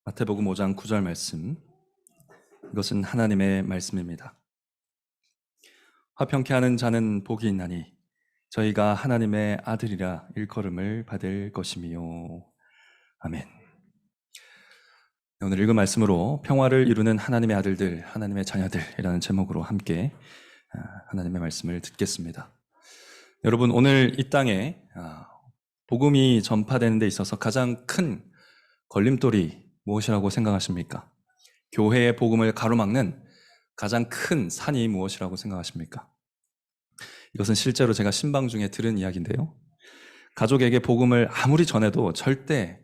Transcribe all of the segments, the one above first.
마태복음 5장 9절 말씀. 이것은 하나님의 말씀입니다. 화평케 하는 자는 복이 있나니 저희가 하나님의 아들이라 일컬음을 받을 것이미요. 아멘. 오늘 읽은 말씀으로 평화를 이루는 하나님의 아들들, 하나님의 자녀들이라는 제목으로 함께 하나님의 말씀을 듣겠습니다. 여러분, 오늘 이 땅에 복음이 전파되는 데 있어서 가장 큰 걸림돌이 무엇이라고 생각하십니까? 교회의 복음을 가로막는 가장 큰 산이 무엇이라고 생각하십니까? 이것은 실제로 제가 신방 중에 들은 이야기인데요. 가족에게 복음을 아무리 전해도 절대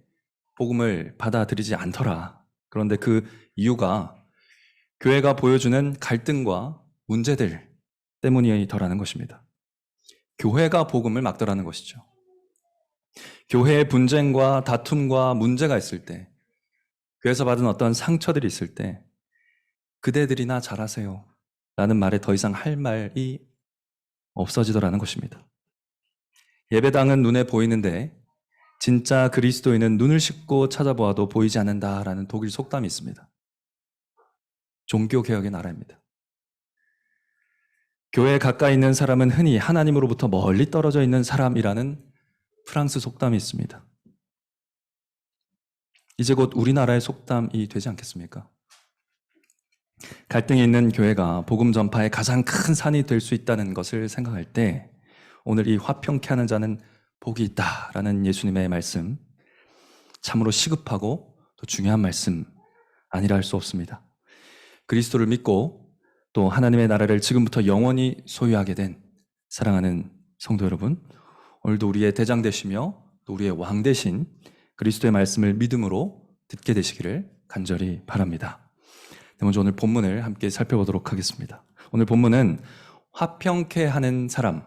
복음을 받아들이지 않더라. 그런데 그 이유가 교회가 보여주는 갈등과 문제들 때문이더라는 것입니다. 교회가 복음을 막더라는 것이죠. 교회의 분쟁과 다툼과 문제가 있을 때, 교회에서 받은 어떤 상처들이 있을 때 그대들이나 잘하세요 라는 말에 더 이상 할 말이 없어지더라는 것입니다. 예배당은 눈에 보이는데 진짜 그리스도인은 눈을 씻고 찾아보아도 보이지 않는다라는 독일 속담이 있습니다. 종교개혁의 나라입니다. 교회에 가까이 있는 사람은 흔히 하나님으로부터 멀리 떨어져 있는 사람이라는 프랑스 속담이 있습니다. 이제 곧 우리나라의 속담이 되지 않겠습니까? 갈등이 있는 교회가 복음 전파의 가장 큰 산이 될 수 있다는 것을 생각할 때 오늘 이 화평케 하는 자는 복이 있다라는 예수님의 말씀, 참으로 시급하고 또 중요한 말씀 아니라 할 수 없습니다. 그리스도를 믿고 또 하나님의 나라를 지금부터 영원히 소유하게 된 사랑하는 성도 여러분, 오늘도 우리의 대장 되시며 또 우리의 왕 되신 그리스도의 말씀을 믿음으로 듣게 되시기를 간절히 바랍니다. 먼저 오늘 본문을 함께 살펴보도록 하겠습니다. 오늘 본문은 화평케 하는 사람,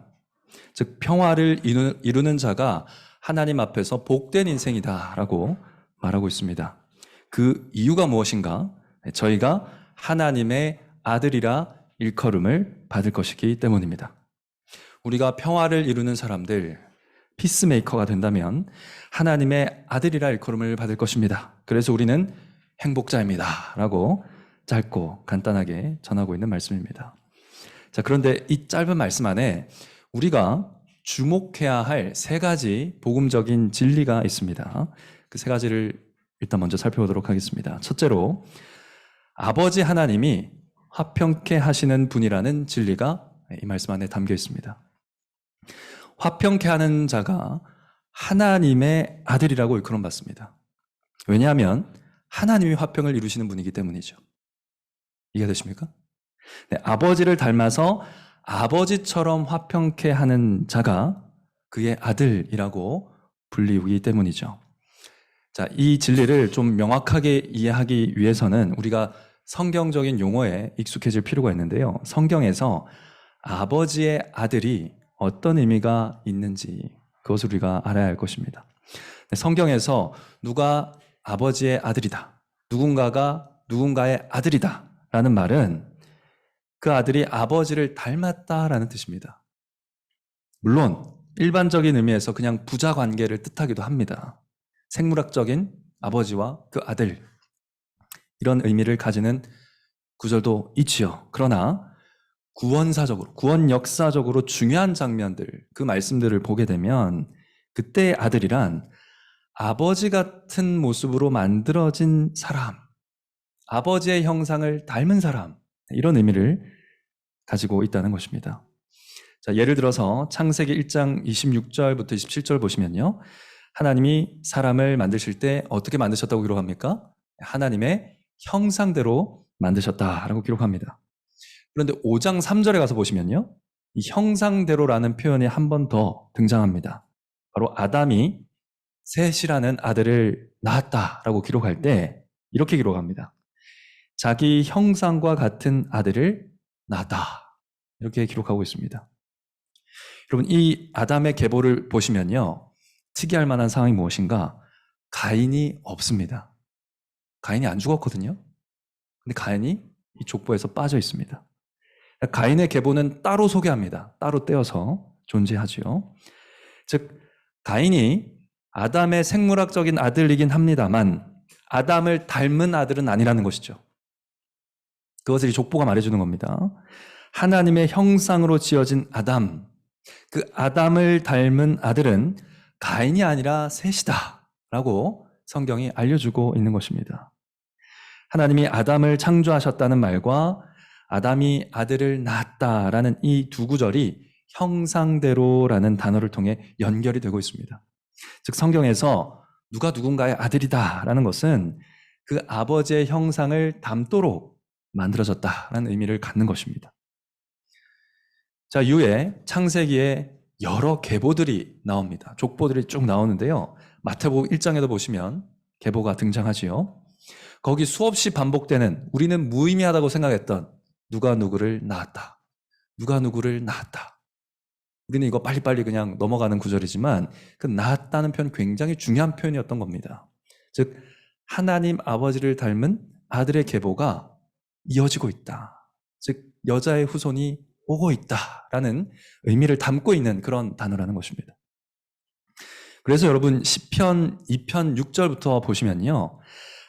즉 평화를 이루는 자가 하나님 앞에서 복된 인생이다라고 말하고 있습니다. 그 이유가 무엇인가? 저희가 하나님의 아들이라 일컬음을 받을 것이기 때문입니다. 우리가 평화를 이루는 사람들, 피스메이커가 된다면 하나님의 아들이라 일컬음을 받을 것입니다. 그래서 우리는 행복자입니다 라고 짧고 간단하게 전하고 있는 말씀입니다. 자, 그런데 이 짧은 말씀 안에 우리가 주목해야 할 세 가지 복음적인 진리가 있습니다. 그 세 가지를 일단 먼저 살펴보도록 하겠습니다. 첫째로 아버지 하나님이 화평케 하시는 분이라는 진리가 이 말씀 안에 담겨 있습니다. 화평케 하는 자가 하나님의 아들이라고 일컬음 받습니다. 왜냐하면 하나님이 화평을 이루시는 분이기 때문이죠. 이해되십니까? 네, 아버지를 닮아서 아버지처럼 화평케 하는 자가 그의 아들이라고 불리우기 때문이죠. 자, 이 진리를 좀 명확하게 이해하기 위해서는 우리가 성경적인 용어에 익숙해질 필요가 있는데요. 성경에서 아버지의 아들이 어떤 의미가 있는지 그것을 우리가 알아야 할 것입니다. 성경에서 누가 아버지의 아들이다, 누군가가 누군가의 아들이다 라는 말은 그 아들이 아버지를 닮았다라는 뜻입니다. 물론 일반적인 의미에서 그냥 부자 관계를 뜻하기도 합니다. 생물학적인 아버지와 그 아들, 이런 의미를 가지는 구절도 있지요. 그러나 구원사적으로, 구원 역사적으로 중요한 장면들, 그 말씀들을 보게 되면 그때의 아들이란 아버지 같은 모습으로 만들어진 사람, 아버지의 형상을 닮은 사람, 이런 의미를 가지고 있다는 것입니다. 자, 예를 들어서 창세기 1장 26절부터 27절 보시면요. 하나님이 사람을 만드실 때 어떻게 만드셨다고 기록합니까? 하나님의 형상대로 만드셨다라고 기록합니다. 그런데 5장 3절에 가서 보시면요. 이 형상대로라는 표현이 한 번 더 등장합니다. 바로 아담이 셋이라는 아들을 낳았다라고 기록할 때 이렇게 기록합니다. 자기 형상과 같은 아들을 낳았다. 이렇게 기록하고 있습니다. 여러분, 이 아담의 계보를 보시면요. 특이할 만한 상황이 무엇인가? 가인이 없습니다. 가인이 안 죽었거든요. 근데 가인이 이 족보에서 빠져 있습니다. 가인의 계보는 따로 소개합니다. 따로 떼어서 존재하지요. 즉 가인이 아담의 생물학적인 아들이긴 합니다만 아담을 닮은 아들은 아니라는 것이죠. 그것을 이 족보가 말해주는 겁니다. 하나님의 형상으로 지어진 아담, 그 아담을 닮은 아들은 가인이 아니라 셋이다 라고 성경이 알려주고 있는 것입니다. 하나님이 아담을 창조하셨다는 말과 아담이 아들을 낳았다라는 이 두 구절이 형상대로라는 단어를 통해 연결이 되고 있습니다. 즉 성경에서 누가 누군가의 아들이다라는 것은 그 아버지의 형상을 닮도록 만들어졌다라는 의미를 갖는 것입니다. 자, 이후에 창세기에 여러 계보들이 나옵니다. 족보들이 쭉 나오는데요. 마태복음 1장에도 보시면 계보가 등장하지요. 거기 수없이 반복되는 우리는 무의미하다고 생각했던 누가 누구를 낳았다. 누가 누구를 낳았다. 우리는 이거 빨리빨리 그냥 넘어가는 구절이지만 그 낳았다는 표현 굉장히 중요한 표현이었던 겁니다. 즉 하나님 아버지를 닮은 아들의 계보가 이어지고 있다. 즉 여자의 후손이 오고 있다라는 의미를 담고 있는 그런 단어라는 것입니다. 그래서 여러분 시편 2편 6절부터 보시면요.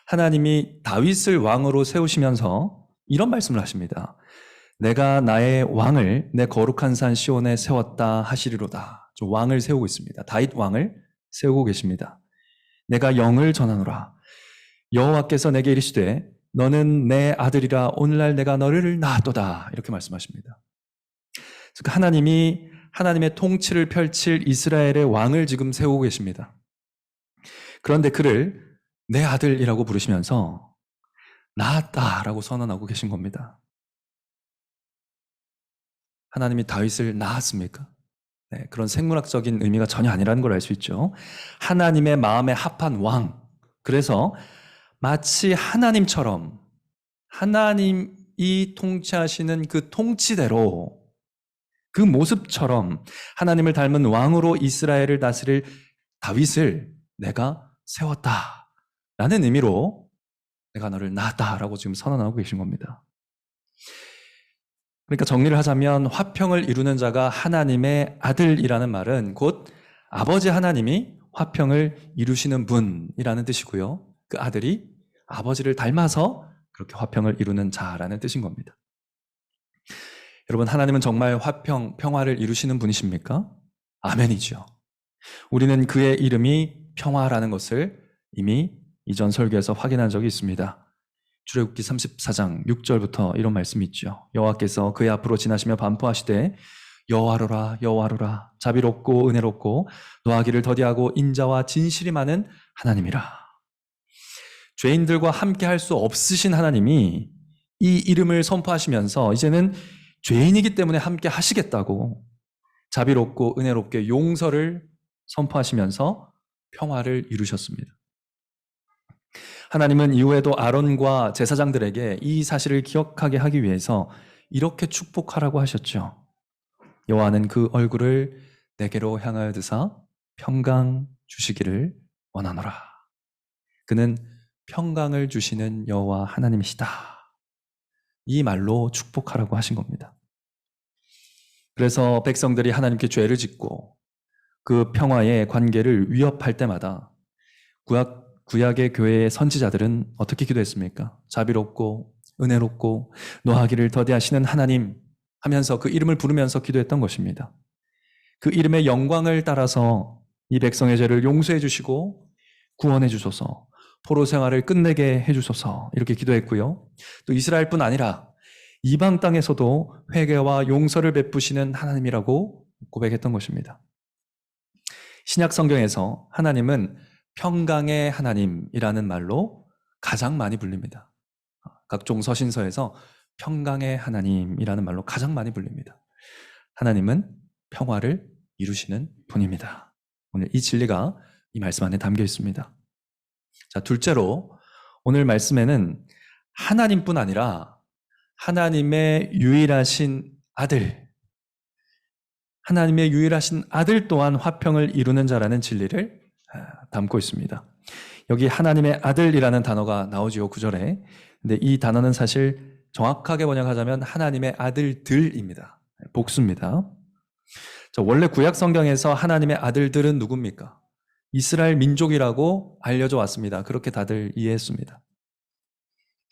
하나님이 다윗을 왕으로 세우시면서 이런 말씀을 하십니다. 내가 나의 왕을 내 거룩한 산 시온에 세웠다 하시리로다. 왕을 세우고 있습니다. 다윗 왕을 세우고 계십니다. 내가 영을 전하노라. 여호와께서 내게 이르시되 너는 내 아들이라 오늘날 내가 너를 낳았도다. 이렇게 말씀하십니다. 즉 하나님이 하나님의 통치를 펼칠 이스라엘의 왕을 지금 세우고 계십니다. 그런데 그를 내 아들이라고 부르시면서 낳았다라고 선언하고 계신 겁니다. 하나님이 다윗을 낳았습니까? 네, 그런 생물학적인 의미가 전혀 아니라는 걸 알 수 있죠. 하나님의 마음에 합한 왕. 그래서 마치 하나님처럼 하나님이 통치하시는 그 통치대로 그 모습처럼 하나님을 닮은 왕으로 이스라엘을 다스릴 다윗을 내가 세웠다 라는 의미로 내가 너를 낳았다라고 지금 선언하고 계신 겁니다. 그러니까 정리를 하자면 화평을 이루는 자가 하나님의 아들이라는 말은 곧 아버지 하나님이 화평을 이루시는 분이라는 뜻이고요. 그 아들이 아버지를 닮아서 그렇게 화평을 이루는 자라는 뜻인 겁니다. 여러분 하나님은 정말 화평, 평화를 이루시는 분이십니까? 아멘이죠. 우리는 그의 이름이 평화라는 것을 이미 이전 설교에서 확인한 적이 있습니다. 출애굽기 34장 6절부터 이런 말씀이 있죠. 여호와께서 그의 앞으로 지나시며 반포하시되 여호와로라 여호와로라 자비롭고 은혜롭고 노하기를 더디하고 인자와 진실이 많은 하나님이라. 죄인들과 함께 할 수 없으신 하나님이 이 이름을 선포하시면서 이제는 죄인이기 때문에 함께 하시겠다고 자비롭고 은혜롭게 용서를 선포하시면서 평화를 이루셨습니다. 하나님은 이후에도 아론과 제사장들에게 이 사실을 기억하게 하기 위해서 이렇게 축복하라고 하셨죠. 여호와는 그 얼굴을 내게로 향하여 드사 평강 주시기를 원하노라. 그는 평강을 주시는 여호와 하나님이시다. 이 말로 축복하라고 하신 겁니다. 그래서 백성들이 하나님께 죄를 짓고 그 평화의 관계를 위협할 때마다 구약의 교회의 선지자들은 어떻게 기도했습니까? 자비롭고 은혜롭고 노하기를 더디하시는 하나님 하면서 그 이름을 부르면서 기도했던 것입니다. 그 이름의 영광을 따라서 이 백성의 죄를 용서해 주시고 구원해 주소서, 포로 생활을 끝내게 해 주소서 이렇게 기도했고요. 또 이스라엘뿐 아니라 이방 땅에서도 회개와 용서를 베푸시는 하나님이라고 고백했던 것입니다. 신약 성경에서 하나님은 평강의 하나님이라는 말로 가장 많이 불립니다. 각종 서신서에서 평강의 하나님이라는 말로 가장 많이 불립니다. 하나님은 평화를 이루시는 분입니다. 오늘 이 진리가 이 말씀 안에 담겨 있습니다. 자, 둘째로 오늘 말씀에는 하나님뿐 아니라 하나님의 유일하신 아들, 하나님의 유일하신 아들 또한 화평을 이루는 자라는 진리를 담고 있습니다. 여기 하나님의 아들이라는 단어가 나오지요, 9절에. 근데 이 단어는 사실 정확하게 번역하자면 하나님의 아들들입니다. 복수입니다. 자, 원래 구약 성경에서 하나님의 아들들은 누굽니까? 이스라엘 민족이라고 알려져 왔습니다. 그렇게 다들 이해했습니다.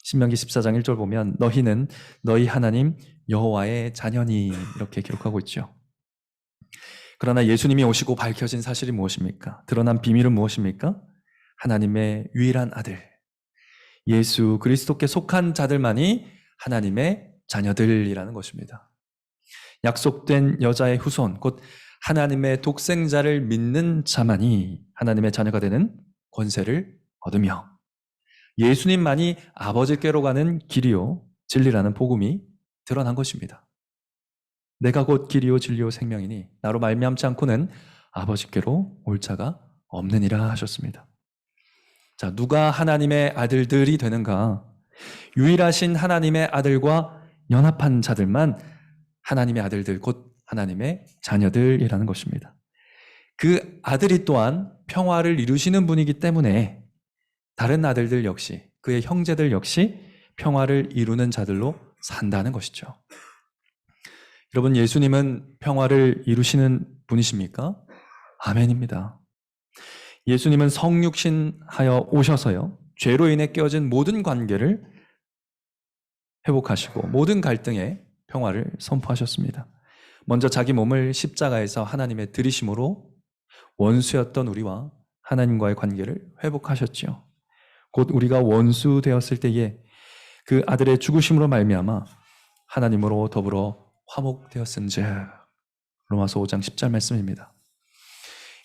신명기 14장 1절 보면 너희는 너희 하나님 여호와의 자녀니 이렇게 기록하고 있죠. 그러나 예수님이 오시고 밝혀진 사실이 무엇입니까? 드러난 비밀은 무엇입니까? 하나님의 유일한 아들 예수 그리스도께 속한 자들만이 하나님의 자녀들이라는 것입니다. 약속된 여자의 후손 곧 하나님의 독생자를 믿는 자만이 하나님의 자녀가 되는 권세를 얻으며 예수님만이 아버지께로 가는 길이요 진리라는 복음이 드러난 것입니다. 내가 곧 길이요 진리요 생명이니 나로 말미암지 않고는 아버지께로 올 자가 없느니라 하셨습니다. 자, 누가 하나님의 아들들이 되는가? 유일하신 하나님의 아들과 연합한 자들만 하나님의 아들들 곧 하나님의 자녀들이라는 것입니다. 그 아들이 또한 평화를 이루시는 분이기 때문에 다른 아들들 역시 그의 형제들 역시 평화를 이루는 자들로 산다는 것이죠. 여러분 예수님은 평화를 이루시는 분이십니까? 아멘입니다. 예수님은 성육신하여 오셔서요 죄로 인해 깨어진 모든 관계를 회복하시고 모든 갈등에 평화를 선포하셨습니다. 먼저 자기 몸을 십자가에서 하나님의 들이심으로 원수였던 우리와 하나님과의 관계를 회복하셨죠. 곧 우리가 원수 되었을 때에 그 아들의 죽으심으로 말미암아 하나님으로 더불어 화목되었은즉 로마서 5장 10절 말씀입니다.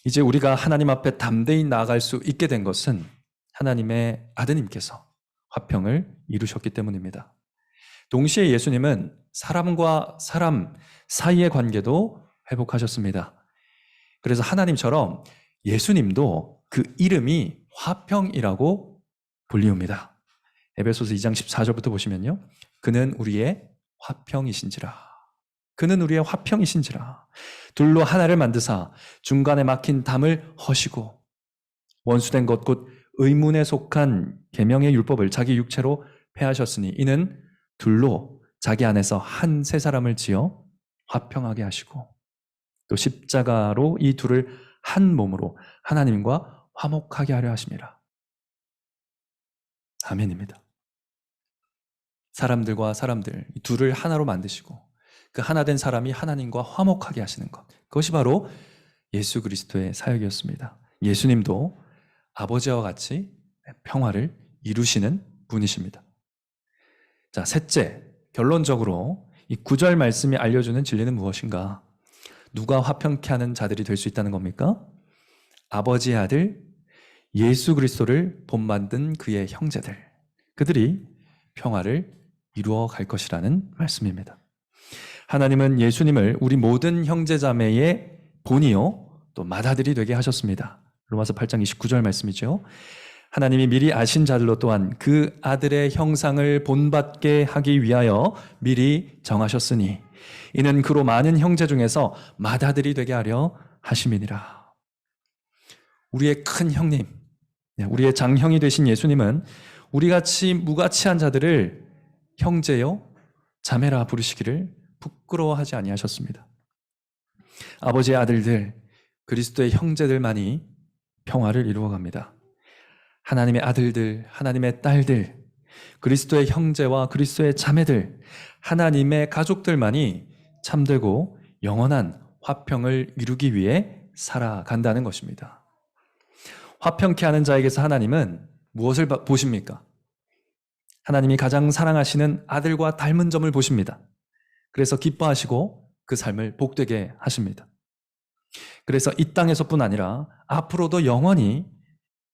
이제 우리가 하나님 앞에 담대히 나아갈 수 있게 된 것은 하나님의 아드님께서 화평을 이루셨기 때문입니다. 동시에 예수님은 사람과 사람 사이의 관계도 회복하셨습니다. 그래서 하나님처럼 예수님도 그 이름이 화평이라고 불리웁니다. 에베소서 2장 14절부터 보시면요. 그는 우리의 화평이신지라. 그는 우리의 화평이신지라. 둘로 하나를 만드사 중간에 막힌 담을 허시고 원수된 것 곧 의문에 속한 계명의 율법을 자기 육체로 폐하셨으니 이는 둘로 자기 안에서 한 세 사람을 지어 화평하게 하시고 또 십자가로 이 둘을 한 몸으로 하나님과 화목하게 하려 하심이라. 아멘입니다. 사람들과 사람들 이 둘을 하나로 만드시고 그 하나 된 사람이 하나님과 화목하게 하시는 것 그것이 바로 예수 그리스도의 사역이었습니다. 예수님도 아버지와 같이 평화를 이루시는 분이십니다. 자, 셋째, 결론적으로 이 9절 말씀이 알려주는 진리는 무엇인가? 누가 화평케 하는 자들이 될 수 있다는 겁니까? 아버지의 아들 예수 그리스도를 본받는 그의 형제들 그들이 평화를 이루어 갈 것이라는 말씀입니다. 하나님은 예수님을 우리 모든 형제자매의 본이요 또 맏아들이 되게 하셨습니다. 로마서 8장 29절 말씀이죠. 하나님이 미리 아신 자들로 또한 그 아들의 형상을 본받게 하기 위하여 미리 정하셨으니 이는 그로 많은 형제 중에서 맏아들이 되게 하려 하심이니라. 우리의 큰 형님, 우리의 장형이 되신 예수님은 우리같이 무가치한 자들을 형제요 자매라 부르시기를 부끄러워하지 아니하셨습니다. 아버지의 아들들, 그리스도의 형제들만이 평화를 이루어갑니다. 하나님의 아들들, 하나님의 딸들, 그리스도의 형제와 그리스도의 자매들, 하나님의 가족들만이 참되고 영원한 화평을 이루기 위해 살아간다는 것입니다. 화평케 하는 자에게서 하나님은 무엇을 보십니까? 하나님이 가장 사랑하시는 아들과 닮은 점을 보십니다. 그래서 기뻐하시고 그 삶을 복되게 하십니다. 그래서 이 땅에서뿐 아니라 앞으로도 영원히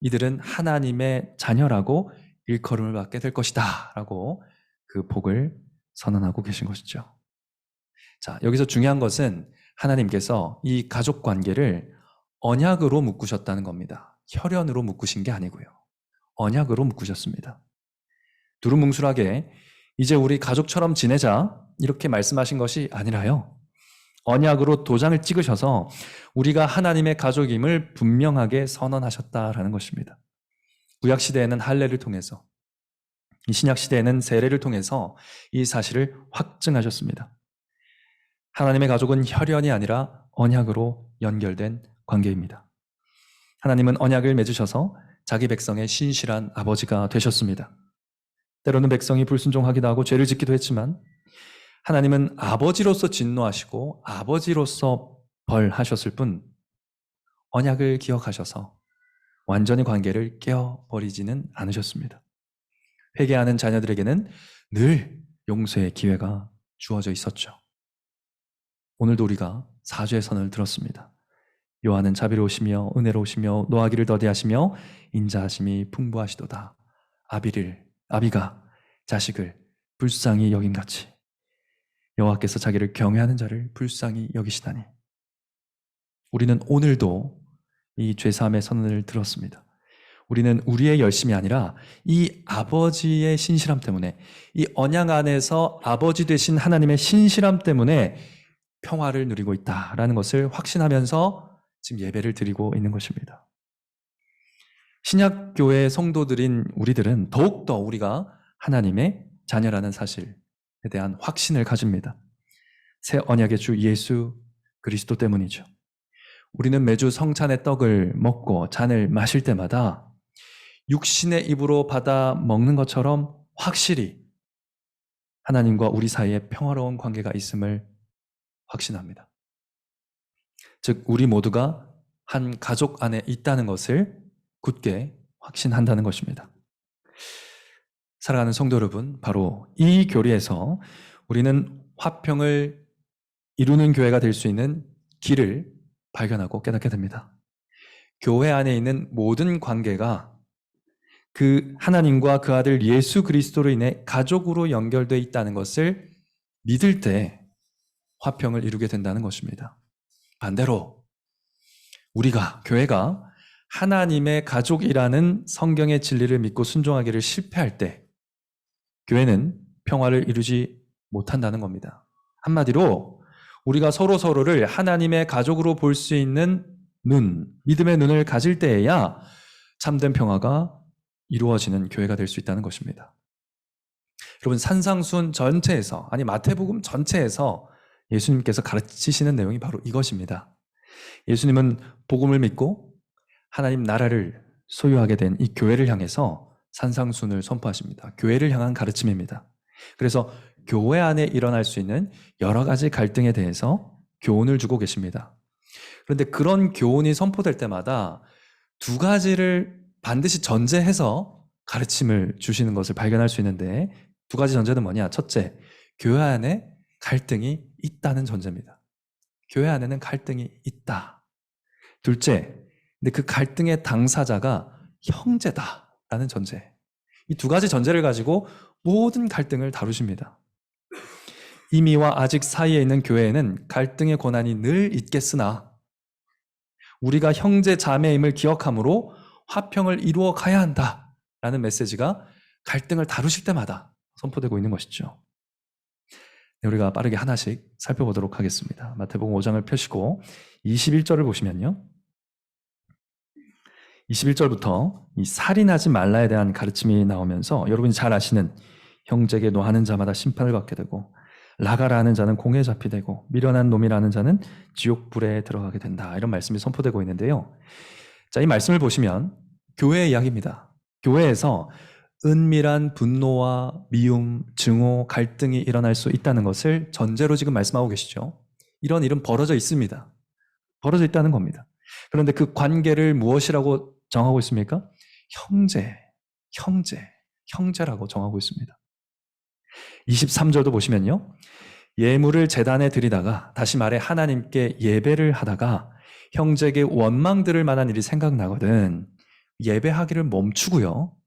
이들은 하나님의 자녀라고 일컬음을 받게 될 것이다 라고 그 복을 선언하고 계신 것이죠. 자, 여기서 중요한 것은 하나님께서 이 가족 관계를 언약으로 묶으셨다는 겁니다. 혈연으로 묶으신 게 아니고요. 언약으로 묶으셨습니다. 두루뭉술하게 이제 우리 가족처럼 지내자 이렇게 말씀하신 것이 아니라요. 언약으로 도장을 찍으셔서 우리가 하나님의 가족임을 분명하게 선언하셨다라는 것입니다. 구약시대에는 할례를 통해서 이 신약시대에는 세례를 통해서 이 사실을 확증하셨습니다. 하나님의 가족은 혈연이 아니라 언약으로 연결된 관계입니다. 하나님은 언약을 맺으셔서 자기 백성의 신실한 아버지가 되셨습니다. 때로는 백성이 불순종하기도 하고 죄를 짓기도 했지만 하나님은 아버지로서 진노하시고 아버지로서 벌하셨을 뿐 언약을 기억하셔서 완전히 관계를 깨어버리지는 않으셨습니다. 회개하는 자녀들에게는 늘 용서의 기회가 주어져 있었죠. 오늘도 우리가 사죄의 선을 들었습니다. 여호와는 자비로우시며 은혜로우시며 노하기를 더디하시며 인자하심이 풍부하시도다. 아비가 자식을 불쌍히 여김같이 여호와께서 자기를 경외하는 자를 불쌍히 여기시다니. 우리는 오늘도 이 죄사함의 선언을 들었습니다. 우리는 우리의 열심이 아니라 이 아버지의 신실함 때문에, 이 언약 안에서 아버지 되신 하나님의 신실함 때문에 평화를 누리고 있다라는 것을 확신하면서 지금 예배를 드리고 있는 것입니다. 신약교회 성도들인 우리들은 더욱더 우리가 하나님의 자녀라는 사실에 대한 확신을 가집니다. 새 언약의 주 예수 그리스도 때문이죠. 우리는 매주 성찬의 떡을 먹고 잔을 마실 때마다 육신의 입으로 받아 먹는 것처럼 확실히 하나님과 우리 사이에 평화로운 관계가 있음을 확신합니다. 즉 우리 모두가 한 가족 안에 있다는 것을 굳게 확신한다는 것입니다. 사랑하는 성도 여러분, 바로 이 교리에서 우리는 화평을 이루는 교회가 될 수 있는 길을 발견하고 깨닫게 됩니다. 교회 안에 있는 모든 관계가 그 하나님과 그 아들 예수 그리스도로 인해 가족으로 연결되어 있다는 것을 믿을 때 화평을 이루게 된다는 것입니다. 반대로 우리가, 교회가 하나님의 가족이라는 성경의 진리를 믿고 순종하기를 실패할 때 교회는 평화를 이루지 못한다는 겁니다. 한마디로 우리가 서로를 하나님의 가족으로 볼 수 있는 눈, 믿음의 눈을 가질 때에야 참된 평화가 이루어지는 교회가 될 수 있다는 것입니다. 여러분, 산상수훈 전체에서, 아니 마태복음 전체에서 예수님께서 가르치시는 내용이 바로 이것입니다. 예수님은 복음을 믿고 하나님 나라를 소유하게 된 이 교회를 향해서 산상수훈을 선포하십니다. 교회를 향한 가르침입니다. 그래서 교회 안에 일어날 수 있는 여러 가지 갈등에 대해서 교훈을 주고 계십니다. 그런데 그런 교훈이 선포될 때마다 두 가지를 반드시 전제해서 가르침을 주시는 것을 발견할 수 있는데, 두 가지 전제는 뭐냐? 첫째, 교회 안에 갈등이 있다는 전제입니다. 교회 안에는 갈등이 있다. 둘째, 근데 그 갈등의 당사자가 형제다라는 전제. 이 두 가지 전제를 가지고 모든 갈등을 다루십니다. 이미와 아직 사이에 있는 교회에는 갈등의 고난이 늘 있겠으나 우리가 형제 자매임을 기억함으로 화평을 이루어 가야 한다라는 메시지가 갈등을 다루실 때마다 선포되고 있는 것이죠. 네, 우리가 빠르게 하나씩 살펴보도록 하겠습니다. 마태복음 5장을 펴시고 21절을 보시면요, 21절부터 이 살인하지 말라에 대한 가르침이 나오면서 여러분이 잘 아시는 형제에게 노하는 자마다 심판을 받게 되고 라가라 하는 자는 공에 잡히되고 미련한 놈이라는 자는 지옥불에 들어가게 된다, 이런 말씀이 선포되고 있는데요. 자, 이 말씀을 보시면 교회의 이야기입니다. 교회에서 은밀한 분노와 미움, 증오, 갈등이 일어날 수 있다는 것을 전제로 지금 말씀하고 계시죠. 이런 일은 벌어져 있습니다. 벌어져 있다는 겁니다. 그런데 그 관계를 무엇이라고 정하고 있습니까? 형제라고 정하고 있습니다. 23절도 보시면요, 예물을 제단에 드리다가, 다시 말해 하나님께 예배를 하다가 형제에게 원망 들을 만한 일이 생각나거든 예배하기를 멈추고요,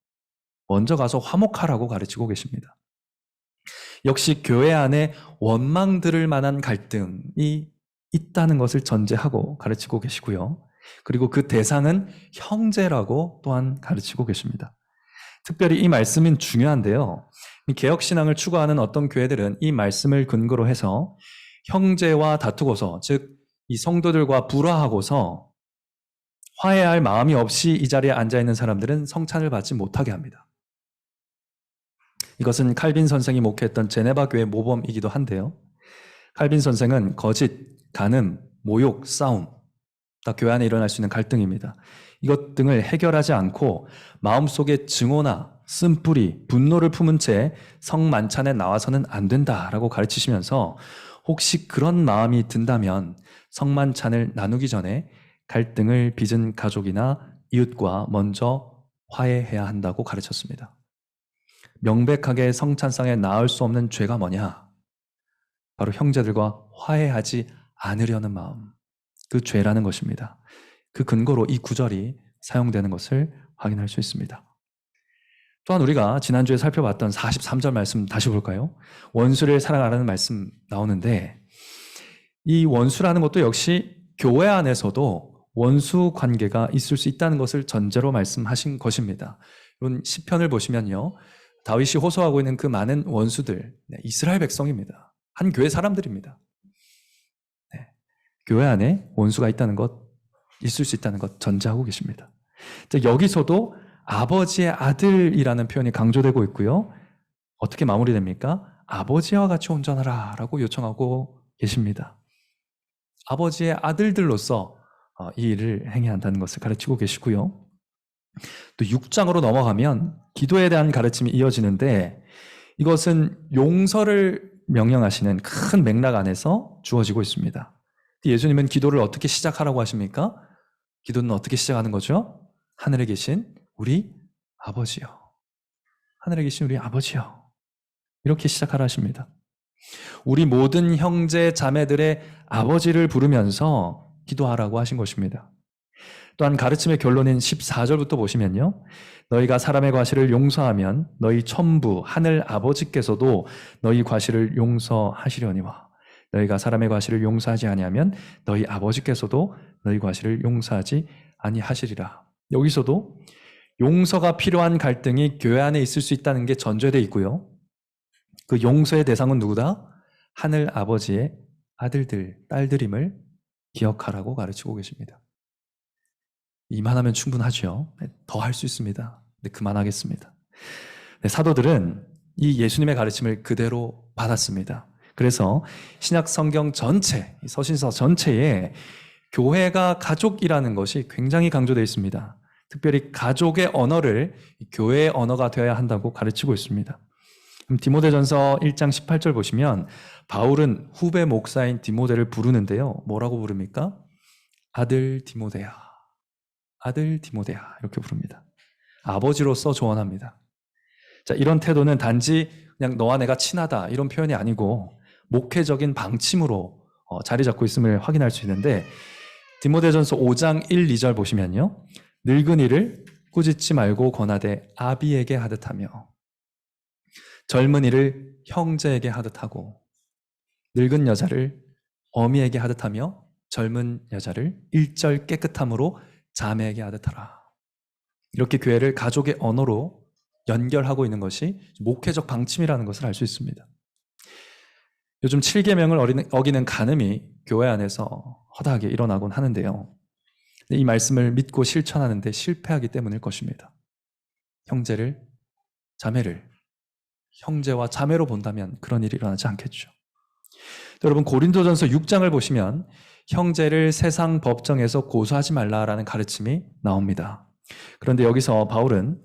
먼저 가서 화목하라고 가르치고 계십니다. 역시 교회 안에 원망 들을 만한 갈등이 있다는 것을 전제하고 가르치고 계시고요. 그리고 그 대상은 형제라고 또한 가르치고 계십니다. 특별히 이 말씀은 중요한데요. 개혁신앙을 추구하는 어떤 교회들은 이 말씀을 근거로 해서 형제와 다투고서, 즉 이 성도들과 불화하고서 화해할 마음이 없이 이 자리에 앉아있는 사람들은 성찬을 받지 못하게 합니다. 이것은 칼빈 선생이 목회했던 제네바 교회 모범이기도 한데요. 칼빈 선생은 거짓, 간음, 모욕, 싸움, 다 교회 안에 일어날 수 있는 갈등입니다. 이것 등을 해결하지 않고 마음속에 증오나 쓴뿌리, 분노를 품은 채 성만찬에 나와서는 안 된다라고 가르치시면서 혹시 그런 마음이 든다면 성만찬을 나누기 전에 갈등을 빚은 가족이나 이웃과 먼저 화해해야 한다고 가르쳤습니다. 명백하게 성찬상에 나올 수 없는 죄가 뭐냐? 바로 형제들과 화해하지 않으려는 마음, 그 죄라는 것입니다. 그 근거로 이 구절이 사용되는 것을 확인할 수 있습니다. 또한 우리가 지난주에 살펴봤던 43절 말씀 다시 볼까요? 원수를 사랑하라는 말씀 나오는데 이 원수라는 것도 역시 교회 안에서도 원수 관계가 있을 수 있다는 것을 전제로 말씀하신 것입니다. 이런 시편을 보시면요, 다윗이 호소하고 있는 그 많은 원수들, 이스라엘 백성입니다. 한 교회 사람들입니다. 네, 교회 안에 원수가 있다는 것, 있을 수 있다는 것 전제하고 계십니다. 여기서도 아버지의 아들이라는 표현이 강조되고 있고요. 어떻게 마무리됩니까? 아버지와 같이 온전하라 라고 요청하고 계십니다. 아버지의 아들들로서 이 일을 행해야 한다는 것을 가르치고 계시고요. 또 6장으로 넘어가면 기도에 대한 가르침이 이어지는데 이것은 용서를 명령하시는 큰 맥락 안에서 주어지고 있습니다. 예수님은 기도를 어떻게 시작하라고 하십니까? 기도는 어떻게 시작하는 거죠? 하늘에 계신 우리 아버지요. 하늘에 계신 우리 아버지요. 이렇게 시작하라 하십니다. 우리 모든 형제 자매들의 아버지를 부르면서 기도하라고 하신 것입니다. 또한 가르침의 결론인 14절부터 보시면요, 너희가 사람의 과실을 용서하면 너희 천부 하늘 아버지께서도 너희 과실을 용서하시려니와 너희가 사람의 과실을 용서하지 아니하면 너희 아버지께서도 너희 과실을 용서하지 아니하시리라. 여기서도 용서가 필요한 갈등이 교회 안에 있을 수 있다는 게 전제되어 있고요. 그 용서의 대상은 누구다? 하늘 아버지의 아들들, 딸들임을 기억하라고 가르치고 계십니다. 이만하면 충분하죠. 더 할 수 있습니다. 근데 그만하겠습니다. 사도들은 이 예수님의 가르침을 그대로 받았습니다. 그래서 신약 성경 전체, 서신서 전체에 교회가 가족이라는 것이 굉장히 강조되어 있습니다. 특별히 가족의 언어를 교회의 언어가 되어야 한다고 가르치고 있습니다. 디모데전서 1장 18절 보시면 바울은 후배 목사인 디모데를 부르는데요. 뭐라고 부릅니까? 아들 디모데야. 아들 디모데야. 이렇게 부릅니다. 아버지로서 조언합니다. 자, 이런 태도는 단지 그냥 너와 내가 친하다 이런 표현이 아니고 목회적인 방침으로 자리 잡고 있음을 확인할 수 있는데 디모데전서 5장 1, 2절 보시면요. 늙은이를 꾸짖지 말고 권하되 아비에게 하듯 하며 젊은이를 형제에게 하듯 하고 늙은 여자를 어미에게 하듯 하며 젊은 여자를 일절 깨끗함으로 자매에게 하듯 하라. 이렇게 교회를 가족의 언어로 연결하고 있는 것이 목회적 방침이라는 것을 알 수 있습니다. 요즘 7계명을 어기는 간음이 교회 안에서 허다하게 일어나곤 하는데요. 이 말씀을 믿고 실천하는 데 실패하기 때문일 것입니다. 형제를, 자매를 형제와 자매로 본다면 그런 일이 일어나지 않겠죠. 여러분 고린도전서 6장을 보시면 형제를 세상 법정에서 고소하지 말라라는 가르침이 나옵니다. 그런데 여기서 바울은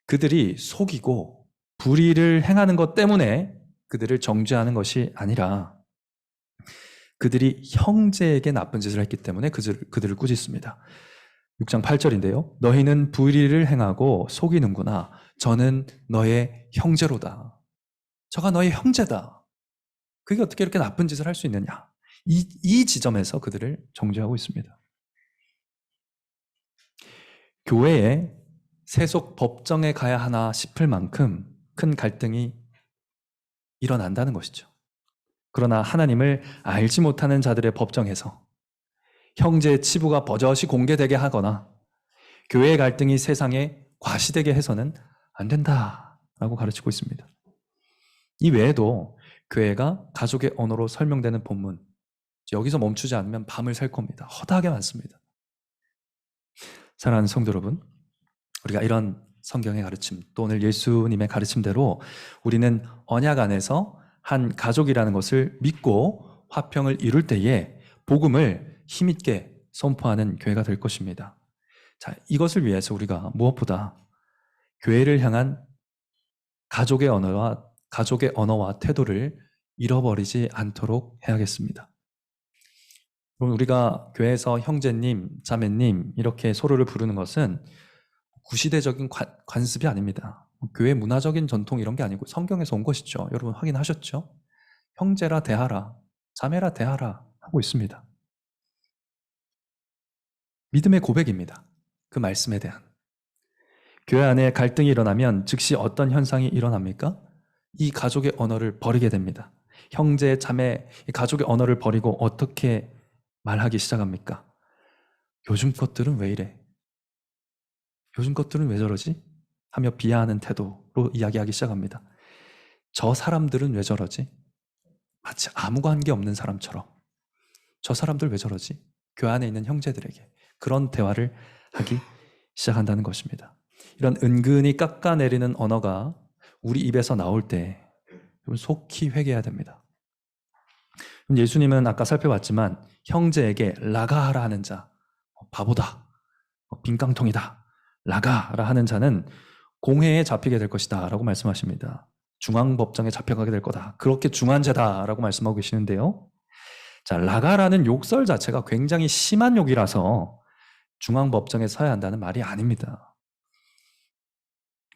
그들이 속이고 불의를 행하는 것 때문에 그들을 정죄하는 것이 아니라 그들이 형제에게 나쁜 짓을 했기 때문에 그들을 꾸짖습니다. 6장 8절인데요. 너희는 불의를 행하고 속이는구나. 저는 너의 형제로다. 저가 너의 형제다. 그게 어떻게 이렇게 나쁜 짓을 할 수 있느냐. 이 지점에서 그들을 정죄하고 있습니다. 교회에 세속 법정에 가야 하나 싶을 만큼 큰 갈등이 일어난다는 것이죠. 그러나 하나님을 알지 못하는 자들의 법정에서 형제의 치부가 버젓이 공개되게 하거나 교회의 갈등이 세상에 과시되게 해서는 안 된다라고 가르치고 있습니다. 이 외에도 교회가 가족의 언어로 설명되는 본문, 여기서 멈추지 않으면 밤을 샐 겁니다. 허다하게 많습니다. 사랑하는 성도 여러분, 우리가 이런 성경의 가르침, 또 오늘 예수님의 가르침대로 우리는 언약 안에서 한 가족이라는 것을 믿고 화평을 이룰 때에 복음을 힘있게 선포하는 교회가 될 것입니다. 자, 이것을 위해서 우리가 무엇보다 교회를 향한 가족의 언어와 태도를 잃어버리지 않도록 해야겠습니다. 그럼 우리가 교회에서 형제님, 자매님 이렇게 서로를 부르는 것은 구시대적인 관습이 아닙니다. 교회 문화적인 전통 이런 게 아니고 성경에서 온 것이죠. 여러분 확인하셨죠? 형제라 대하라, 자매라 대하라 하고 있습니다. 믿음의 고백입니다. 그 말씀에 대한. 교회 안에 갈등이 일어나면 즉시 어떤 현상이 일어납니까? 이 가족의 언어를 버리게 됩니다. 형제, 자매, 이 가족의 언어를 버리고 어떻게 말하기 시작합니까? 요즘 것들은 왜 이래? 요즘 것들은 왜 저러지? 하며 비하하는 태도로 이야기하기 시작합니다. 저 사람들은 왜 저러지? 마치 아무 관계 없는 사람처럼. 저 사람들 왜 저러지? 교회 안에 있는 형제들에게 그런 대화를 하기 시작한다는 것입니다. 이런 은근히 깎아내리는 언어가 우리 입에서 나올 때 속히 회개해야 됩니다. 예수님은 아까 살펴봤지만 형제에게 라가하라 하는 자, 바보다, 빈깡통이다, 라가라 하는 자는 공회에 잡히게 될 것이다 라고 말씀하십니다. 중앙법정에 잡혀가게 될 거다. 그렇게 중한 죄다 라고 말씀하고 계시는데요. 자, 라가라는 욕설 자체가 굉장히 심한 욕이라서 중앙법정에 서야 한다는 말이 아닙니다.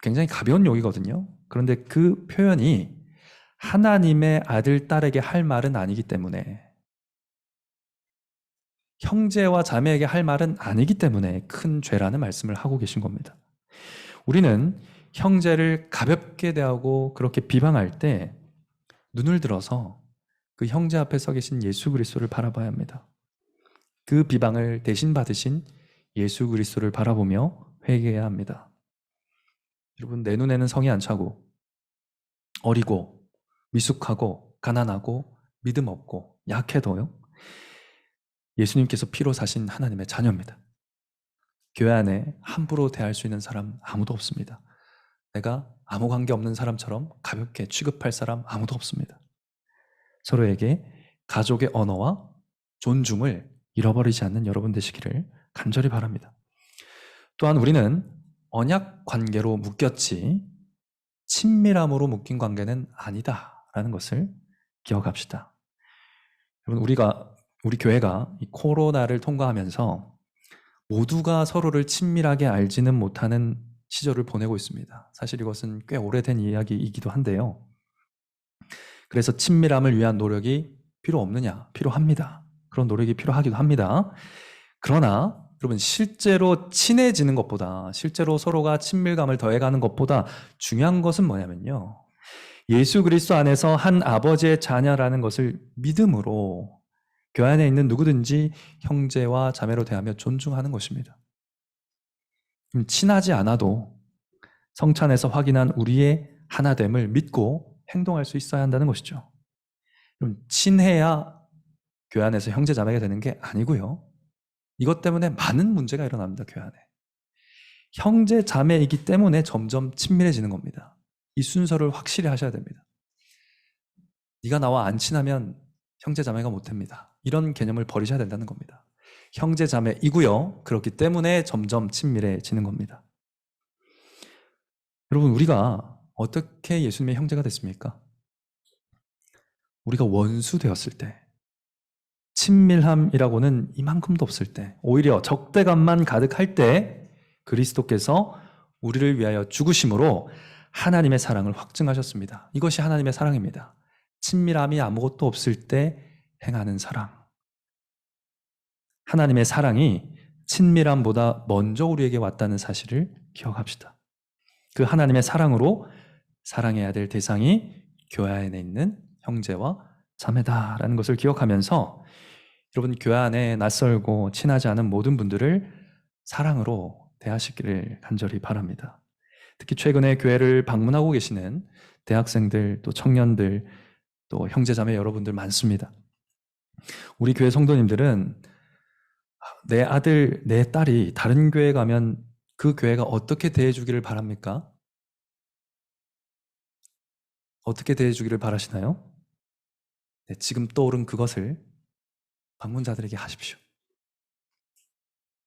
굉장히 가벼운 욕이거든요. 그런데 그 표현이 하나님의 아들, 딸에게 할 말은 아니기 때문에, 형제와 자매에게 할 말은 아니기 때문에 큰 죄라는 말씀을 하고 계신 겁니다. 우리는 형제를 가볍게 대하고 그렇게 비방할 때 눈을 들어서 그 형제 앞에 서 계신 예수 그리스도를 바라봐야 합니다. 그 비방을 대신 받으신 예수 그리스도를 바라보며 회개해야 합니다. 여러분, 내 눈에는 성이 안 차고 어리고 미숙하고 가난하고 믿음 없고 약해도요, 예수님께서 피로 사신 하나님의 자녀입니다. 교회 안에 함부로 대할 수 있는 사람 아무도 없습니다. 내가 아무 관계 없는 사람처럼 가볍게 취급할 사람 아무도 없습니다. 서로에게 가족의 언어와 존중을 잃어버리지 않는 여러분 되시기를 간절히 바랍니다. 또한 우리는 언약 관계로 묶였지 친밀함으로 묶인 관계는 아니다라는 것을 기억합시다. 여러분, 우리 교회가 이 코로나를 통과하면서 모두가 서로를 친밀하게 알지는 못하는 시절을 보내고 있습니다. 사실 이것은 꽤 오래된 이야기이기도 한데요. 그래서 친밀함을 위한 노력이 필요 없느냐? 필요합니다. 그런 노력이 필요하기도 합니다. 그러나 여러분, 실제로 친해지는 것보다, 실제로 서로가 친밀감을 더해가는 것보다 중요한 것은 뭐냐면요, 예수 그리스도 안에서 한 아버지의 자녀라는 것을 믿음으로 교회 안에 있는 누구든지 형제와 자매로 대하며 존중하는 것입니다. 친하지 않아도 성찬에서 확인한 우리의 하나됨을 믿고 행동할 수 있어야 한다는 것이죠. 그럼 친해야 교회 안에서 형제 자매가 되는 게 아니고요, 이것 때문에 많은 문제가 일어납니다. 교회 안에. 형제 자매이기 때문에 점점 친밀해지는 겁니다. 이 순서를 확실히 하셔야 됩니다. 네가 나와 안 친하면 형제 자매가 못 됩니다. 이런 개념을 버리셔야 된다는 겁니다. 형제 자매이고요, 그렇기 때문에 점점 친밀해지는 겁니다. 여러분, 우리가 어떻게 예수님의 형제가 됐습니까? 우리가 원수 되었을 때, 친밀함이라고는 이만큼도 없을 때, 오히려 적대감만 가득할 때 그리스도께서 우리를 위하여 죽으심으로 하나님의 사랑을 확증하셨습니다. 이것이 하나님의 사랑입니다. 친밀함이 아무것도 없을 때 행하는 사랑. 하나님의 사랑이 친밀함보다 먼저 우리에게 왔다는 사실을 기억합시다. 그 하나님의 사랑으로 사랑해야 될 대상이 교회 안에 있는 형제와 자매다라는 것을 기억하면서 여러분, 교회 안에 낯설고 친하지 않은 모든 분들을 사랑으로 대하시기를 간절히 바랍니다. 특히 최근에 교회를 방문하고 계시는 대학생들, 또 청년들, 또 형제자매 여러분들 많습니다. 우리 교회 성도님들은 내 아들, 내 딸이 다른 교회 가면 그 교회가 어떻게 대해주기를 바랍니까? 어떻게 대해주기를 바라시나요? 네, 지금 떠오른 그것을 방문자들에게 하십시오.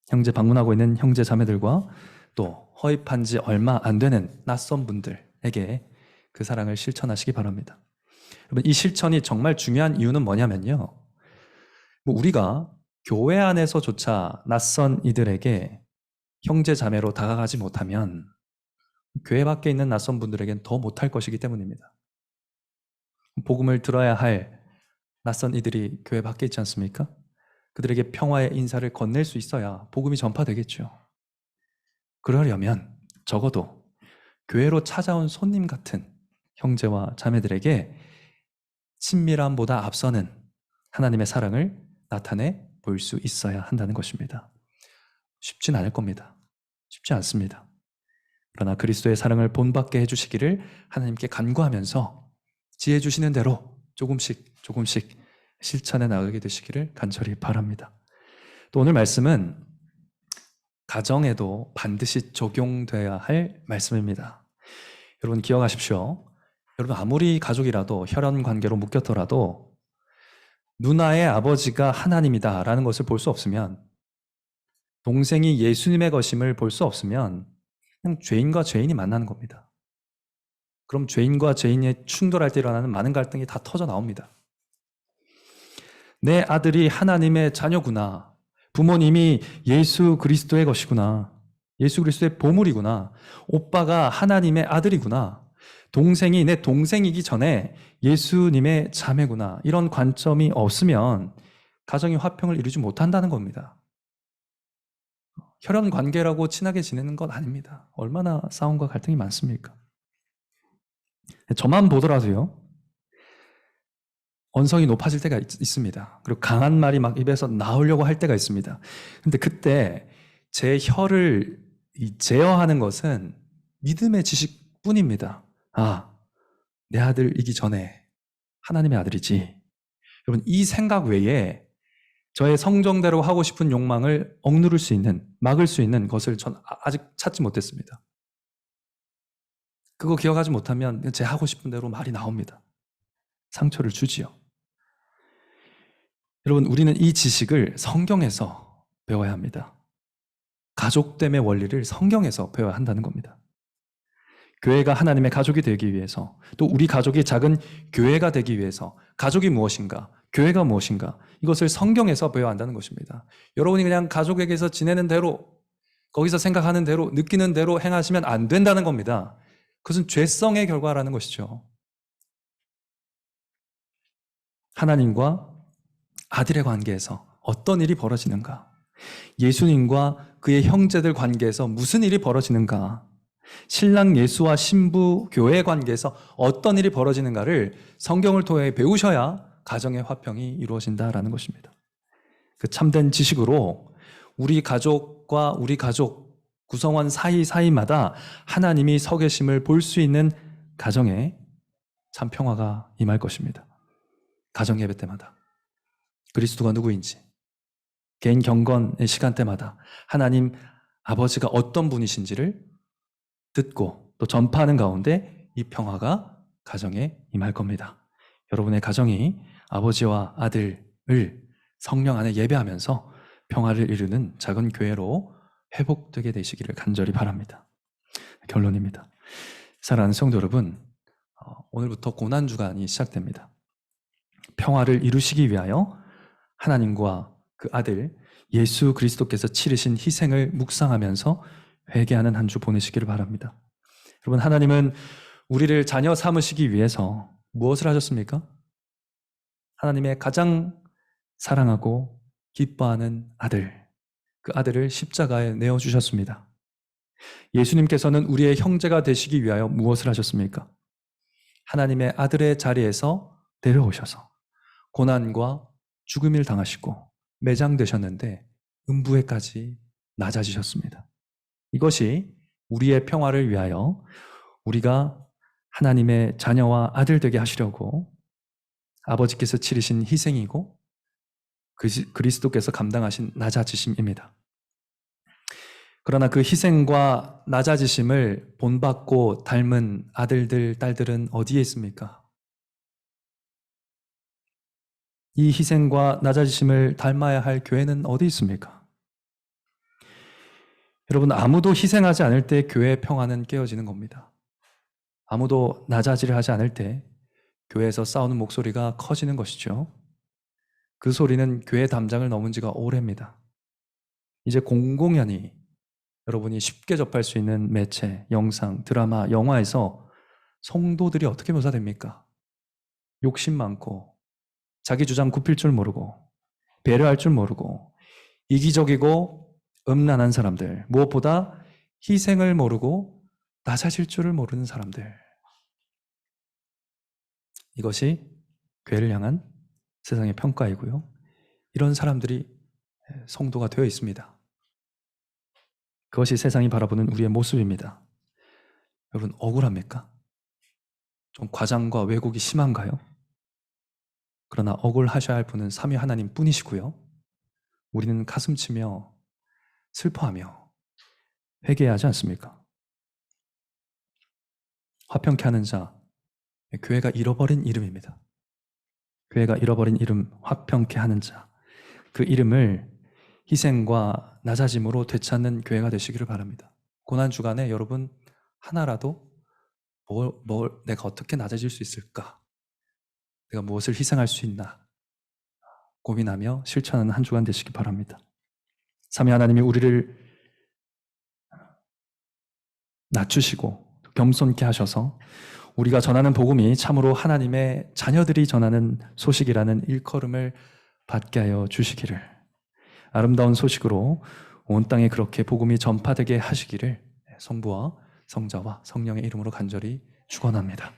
형제 방문하고 있는 형제 자매들과 또 허입한 지 얼마 안 되는 낯선 분들에게 그 사랑을 실천하시기 바랍니다. 여러분, 이 실천이 정말 중요한 이유는 뭐냐면요. 우리가 교회 안에서조차 낯선 이들에게 형제 자매로 다가가지 못하면 교회 밖에 있는 낯선 분들에겐 더 못할 것이기 때문입니다. 복음을 들어야 할 낯선 이들이 교회 밖에 있지 않습니까? 그들에게 평화의 인사를 건넬 수 있어야 복음이 전파되겠죠. 그러려면 적어도 교회로 찾아온 손님 같은 형제와 자매들에게 친밀함보다 앞서는 하나님의 사랑을 나타내 볼 수 있어야 한다는 것입니다. 쉽진 않을 겁니다. 쉽지 않습니다. 그러나 그리스도의 사랑을 본받게 해주시기를 하나님께 간구하면서 지혜 주시는 대로 조금씩 실천해 나가게 되시기를 간절히 바랍니다. 또 오늘 말씀은 가정에도 반드시 적용돼야 할 말씀입니다. 여러분 기억하십시오. 여러분 아무리 가족이라도 혈연 관계로 묶였더라도 누나의 아버지가 하나님이다라는 것을 볼 수 없으면, 동생이 예수님의 것임을 볼 수 없으면 그냥 죄인과 죄인이 만나는 겁니다. 그럼 죄인과 죄인이 충돌할 때 일어나는 많은 갈등이 다 터져 나옵니다. 내 아들이 하나님의 자녀구나. 부모님이 예수 그리스도의 것이구나. 예수 그리스도의 보물이구나. 오빠가 하나님의 아들이구나. 동생이 내 동생이기 전에 예수님의 자매구나. 이런 관점이 없으면 가정이 화평을 이루지 못한다는 겁니다. 혈연 관계라고 친하게 지내는 건 아닙니다. 얼마나 싸움과 갈등이 많습니까? 저만 보더라도요, 언성이 높아질 때가 있습니다. 그리고 강한 말이 막 입에서 나오려고 할 때가 있습니다. 근데 그때 제 혀를 제어하는 것은 믿음의 지식뿐입니다. 아, 내 아들이기 전에 하나님의 아들이지. 여러분, 이 생각 외에 저의 성정대로 하고 싶은 욕망을 억누를 수 있는, 막을 수 있는 것을 전 아직 찾지 못했습니다. 그거 기억하지 못하면 제 하고 싶은 대로 말이 나옵니다. 상처를 주지요. 여러분, 우리는 이 지식을 성경에서 배워야 합니다. 가족됨의 원리를 성경에서 배워야 한다는 겁니다. 교회가 하나님의 가족이 되기 위해서, 또 우리 가족이 작은 교회가 되기 위해서 가족이 무엇인가, 교회가 무엇인가, 이것을 성경에서 배워야 한다는 것입니다. 여러분이 그냥 가족에게서 지내는 대로, 거기서 생각하는 대로, 느끼는 대로 행하시면 안 된다는 겁니다. 그것은 죄성의 결과라는 것이죠. 하나님과 아들의 관계에서 어떤 일이 벌어지는가, 예수님과 그의 형제들 관계에서 무슨 일이 벌어지는가, 신랑 예수와 신부 교회의 관계에서 어떤 일이 벌어지는가를 성경을 통해 배우셔야 가정의 화평이 이루어진다라는 것입니다. 그 참된 지식으로 우리 가족과 우리 가족 구성원 사이마다 하나님이 서 계심을 볼 수 있는 가정에 참 평화가 임할 것입니다. 가정 예배 때마다 그리스도가 누구인지, 개인 경건의 시간대마다 하나님 아버지가 어떤 분이신지를 듣고 또 전파하는 가운데 이 평화가 가정에 임할 겁니다. 여러분의 가정이 아버지와 아들을 성령 안에 예배하면서 평화를 이루는 작은 교회로 회복되게 되시기를 간절히 바랍니다. 결론입니다. 사랑하는 성도 여러분, 오늘부터 고난주간이 시작됩니다. 평화를 이루시기 위하여 하나님과 그 아들 예수 그리스도께서 치르신 희생을 묵상하면서 회개하는 한 주 보내시기를 바랍니다. 여러분, 하나님은 우리를 자녀 삼으시기 위해서 무엇을 하셨습니까? 하나님의 가장 사랑하고 기뻐하는 아들, 그 아들을 십자가에 내어주셨습니다. 예수님께서는 우리의 형제가 되시기 위하여 무엇을 하셨습니까? 하나님의 아들의 자리에서 내려오셔서 고난과 죽음을 당하시고 매장되셨는데 음부에까지 낮아지셨습니다. 이것이 우리의 평화를 위하여 우리가 하나님의 자녀와 아들 되게 하시려고 아버지께서 치르신 희생이고 그리스도께서 감당하신 낮아지심입니다. 그러나 그 희생과 낮아지심을 본받고 닮은 아들들, 딸들은 어디에 있습니까? 이 희생과 낮아지심을 닮아야 할 교회는 어디 있습니까? 여러분, 아무도 희생하지 않을 때 교회의 평화는 깨어지는 겁니다. 아무도 나자질을 하지 않을 때 교회에서 싸우는 목소리가 커지는 것이죠. 그 소리는 교회 담장을 넘은 지가 오래입니다. 이제 공공연히 여러분이 쉽게 접할 수 있는 매체, 영상, 드라마, 영화에서 성도들이 어떻게 묘사됩니까? 욕심 많고, 자기 주장 굽힐 줄 모르고, 배려할 줄 모르고, 이기적이고 음란한 사람들, 무엇보다 희생을 모르고 낮아질 줄을 모르는 사람들. 이것이 교회를 향한 세상의 평가이고요. 이런 사람들이 성도가 되어 있습니다. 그것이 세상이 바라보는 우리의 모습입니다. 여러분, 억울합니까? 좀 과장과 왜곡이 심한가요? 그러나 억울하셔야 할 분은 삼위 하나님 뿐이시고요. 우리는 가슴치며 슬퍼하며 회개하지 않습니까? 화평케 하는 자, 교회가 잃어버린 이름입니다. 교회가 잃어버린 이름, 화평케 하는 자, 그 이름을 희생과 낮아짐으로 되찾는 교회가 되시기를 바랍니다. 고난주간에 여러분 하나라도 내가 어떻게 낮아질 수 있을까? 내가 무엇을 희생할 수 있나? 고민하며 실천하는 한 주간 되시기 바랍니다. 삼위 하나님이 우리를 낮추시고 겸손케 하셔서 우리가 전하는 복음이 참으로 하나님의 자녀들이 전하는 소식이라는 일컬음을 받게 하여 주시기를, 아름다운 소식으로 온 땅에 그렇게 복음이 전파되게 하시기를 성부와 성자와 성령의 이름으로 간절히 축원합니다.